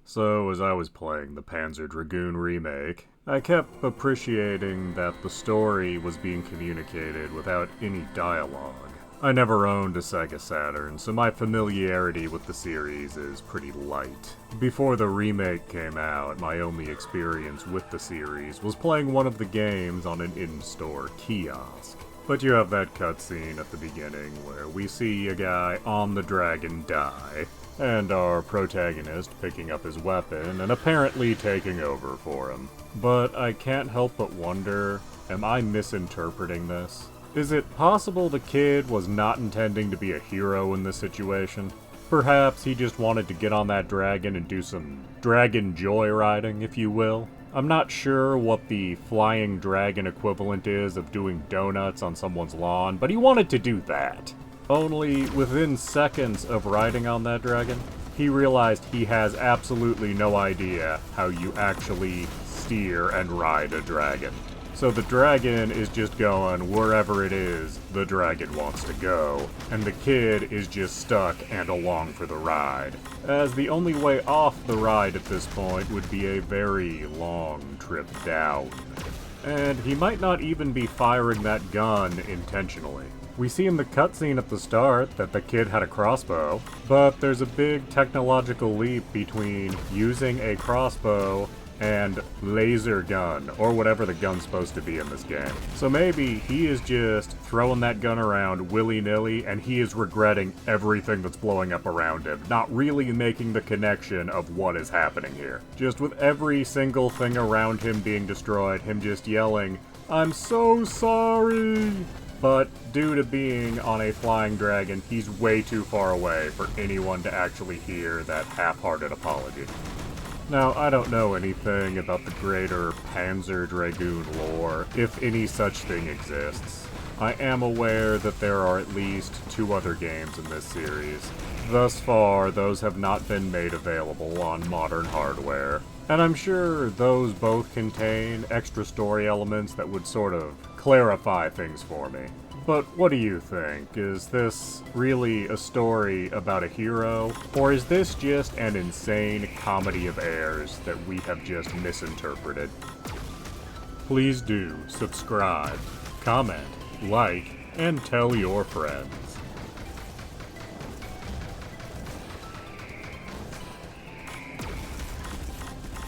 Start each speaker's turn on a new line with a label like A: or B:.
A: So, as I was playing the Panzer Dragoon remake, I kept appreciating that the story was being communicated without any dialogue. I never owned a Sega Saturn, so my familiarity with the series is pretty light. Before the remake came out, my only experience with the series was playing one of the games on an in-store kiosk. But you have that cutscene at the beginning where we see a guy on the dragon die, and our protagonist picking up his weapon and apparently taking over for him. But I can't help but wonder, am I misinterpreting this? Is it possible the kid was not intending to be a hero in this situation? Perhaps he just wanted to get on that dragon and do some dragon joyriding, if you will. I'm not sure what the flying dragon equivalent is of doing donuts on someone's lawn, but he wanted to do that. Only within seconds of riding on that dragon, he realized he has absolutely no idea how you actually steer and ride a dragon. So the dragon is just going wherever it is the dragon wants to go, and the kid is just stuck and along for the ride, as the only way off the ride at this point would be a very long trip down. And he might not even be firing that gun intentionally. We see in the cutscene at the start that the kid had a crossbow, but there's a big technological leap between using a crossbow and laser gun, or whatever the gun's supposed to be in this game. So maybe he is just throwing that gun around willy-nilly, and he is regretting everything that's blowing up around him, not really making the connection of what is happening here. Just with every single thing around him being destroyed, him just yelling, "I'm so sorry!" But due to being on a flying dragon, he's way too far away for anyone to actually hear that half-hearted apology. Now, I don't know anything about the greater Panzer Dragoon lore, if any such thing exists. I am aware that there are at least 2 other games in this series. Thus far, those have not been made available on modern hardware, and I'm sure those both contain extra story elements that would sort of clarify things for me. But what do you think? Is this really a story about a hero? Or is this just an insane comedy of errors that we have just misinterpreted? Please do subscribe, comment, like, and tell your friends.